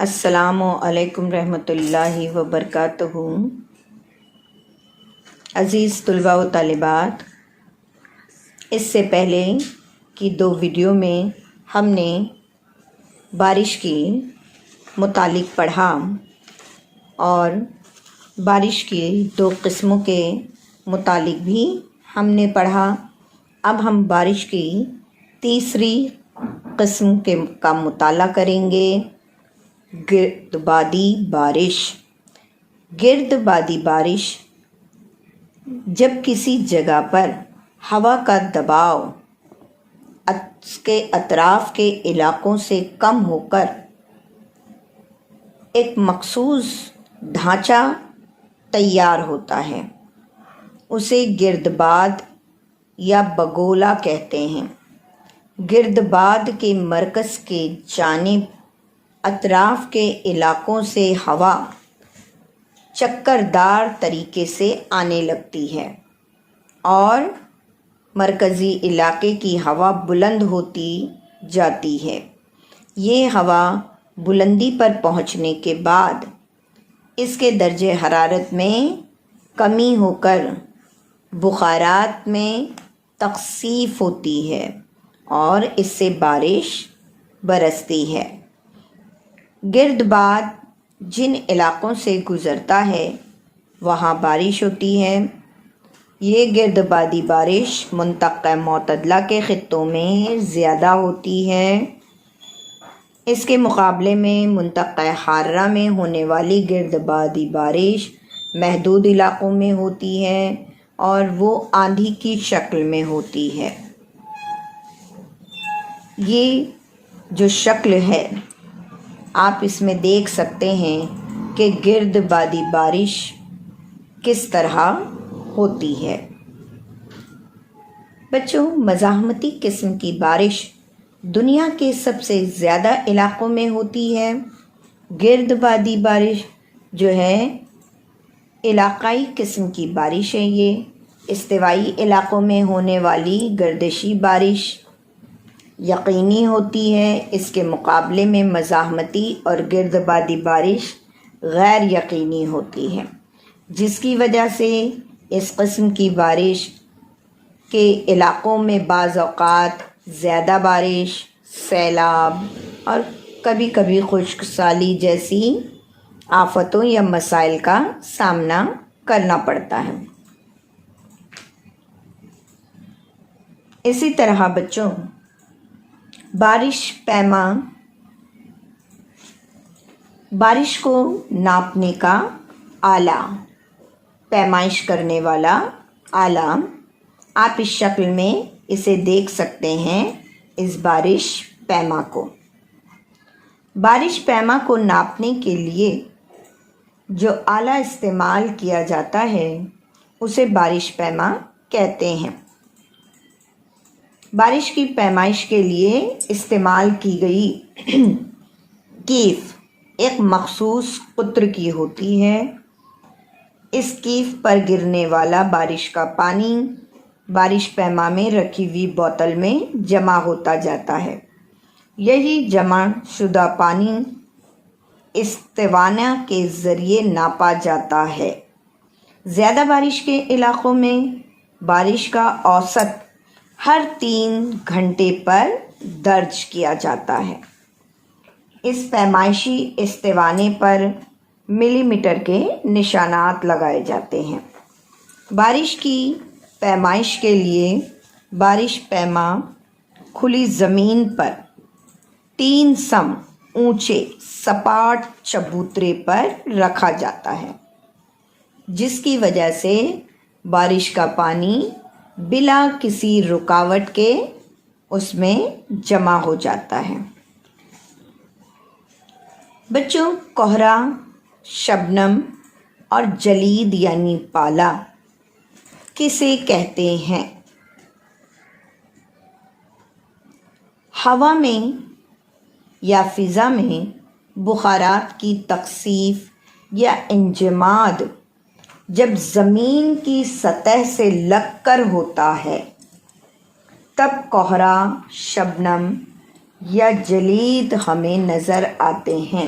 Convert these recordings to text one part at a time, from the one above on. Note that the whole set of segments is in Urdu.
السلام علیکم رحمۃ اللہ وبرکاتہ۔ عزیز طلباء و طالبات، اس سے پہلے کی 2 ویڈیو میں ہم نے بارش کی متعلق پڑھا اور بارش کی 2 قسموں کے متعلق بھی ہم نے پڑھا۔ اب ہم بارش کی تیسری قسم کا مطالعہ کریں گے، گرد بادی بارش۔ گرد بادی بارش جب کسی جگہ پر ہوا کا دباؤ اس کے اطراف کے علاقوں سے کم ہو کر ایک مخصوص ڈھانچہ تیار ہوتا ہے، اسے گرد باد یا بگولا کہتے ہیں۔ گرد باد کے مرکز کے جانب اطراف کے علاقوں سے ہوا چکردار طریقے سے آنے لگتی ہے اور مرکزی علاقے کی ہوا بلند ہوتی جاتی ہے۔ یہ ہوا بلندی پر پہنچنے کے بعد اس کے درجہ حرارت میں کمی ہو کر بخارات میں تخصیف ہوتی ہے اور اس سے بارش برستی ہے۔ گرد باد جن علاقوں سے گزرتا ہے وہاں بارش ہوتی ہے۔ یہ گرد بادی بارش منطقہ معتدلہ کے خطوں میں زیادہ ہوتی ہے۔ اس کے مقابلے میں منطقہ حارہ میں ہونے والی گرد بادی بارش محدود علاقوں میں ہوتی ہے اور وہ آندھی کی شکل میں ہوتی ہے۔ یہ جو شکل ہے آپ اس میں دیکھ سکتے ہیں کہ گرد بادی بارش کس طرح ہوتی ہے۔ بچوں، مزاحمتی قسم کی بارش دنیا کے سب سے زیادہ علاقوں میں ہوتی ہے۔ گرد بادی بارش جو ہے علاقائی قسم کی بارش ہے۔ یہ استوائی علاقوں میں ہونے والی گردشی بارش یقینی ہوتی ہے۔ اس کے مقابلے میں مزاحمتی اور گرد بادی بارش غیر یقینی ہوتی ہے، جس کی وجہ سے اس قسم کی بارش کے علاقوں میں بعض اوقات زیادہ بارش، سیلاب اور کبھی کبھی خشک سالی جیسی آفتوں یا مسائل کا سامنا کرنا پڑتا ہے۔ اسی طرح بچوں، بارش کو ناپنے کا آلہ، پیمائش کرنے والا آلہ، آپ اس شکل میں اسے دیکھ سکتے ہیں، اس بارش پیما کو۔ بارش پیما کو ناپنے کے لیے جو آلہ استعمال کیا جاتا ہے اسے بارش پیما کہتے ہیں۔ بارش کی پیمائش کے لیے استعمال کی گئی کیف ایک مخصوص قطر کی ہوتی ہے۔ اس کیف پر گرنے والا بارش کا پانی بارش پیما میں رکھی ہوئی بوتل میں جمع ہوتا جاتا ہے۔ یہی جمع شدہ پانی استوانہ کے ذریعے ناپا جاتا ہے۔ زیادہ بارش کے علاقوں میں بارش کا اوسط ہر 3 گھنٹے پر درج کیا جاتا ہے۔ اس پیمائشی استوانے پر ملی میٹر کے نشانات لگائے جاتے ہیں۔ بارش کی پیمائش کے لیے بارش پیما کھلی زمین پر 3 سم اونچے سپاٹ چبوترے پر رکھا جاتا ہے، جس کی وجہ سے بارش کا پانی بلا کسی رکاوٹ کے اس میں جمع ہو جاتا ہے۔ بچوں، کوہرا، شبنم اور جلید یعنی پالا کسے کہتے ہیں؟ ہوا میں یا فضا میں بخارات کی تخصیف یا انجماد جب زمین کی سطح سے لگ کر ہوتا ہے تب کوہرا، شبنم یا جلید ہمیں نظر آتے ہیں۔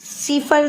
0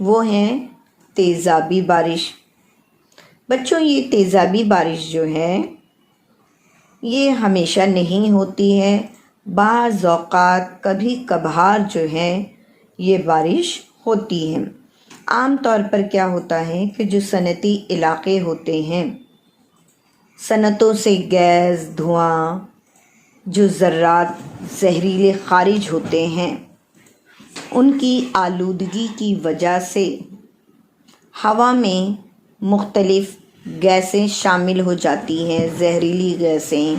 وہ ہیں تیزابی بارش۔ بچوں، یہ تیزابی بارش جو ہے یہ ہمیشہ نہیں ہوتی ہے، بعض اوقات کبھی کبھار جو ہے یہ بارش ہوتی ہے۔ عام طور پر کیا ہوتا ہے کہ جو صنعتی علاقے ہوتے ہیں، صنعتوں سے گیس، دھواں، جو ذرات زہریلے خارج ہوتے ہیں، ان کی آلودگی کی وجہ سے ہوا میں مختلف گیسیں شامل ہو جاتی ہیں، زہریلی گیسیں۔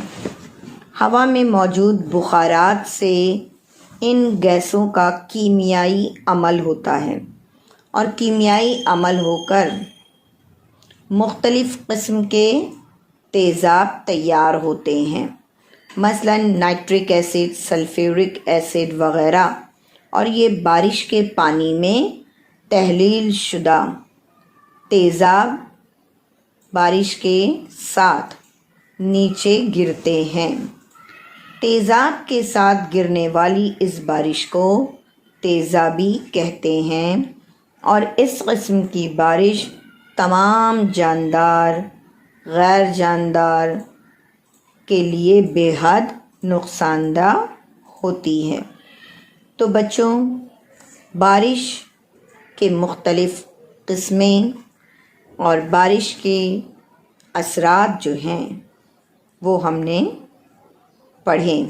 ہوا میں موجود بخارات سے ان گیسوں کا کیمیائی عمل ہوتا ہے، اور کیمیائی عمل ہو کر مختلف قسم کے تیزاب تیار ہوتے ہیں، مثلاً نائٹرک ایسڈ، سلفیورک ایسڈ وغیرہ، اور یہ بارش کے پانی میں تحلیل شدہ تیزاب بارش کے ساتھ نیچے گرتے ہیں۔ تیزاب کے ساتھ گرنے والی اس بارش کو تیزابی کہتے ہیں، اور اس قسم کی بارش تمام جاندار، غیر جاندار کے لیے بے حد نقصان دہ ہوتی ہے۔ تو بچوں، بارش کے مختلف قسمیں اور بارش کے اثرات جو ہیں وہ ہم نے پڑھیں۔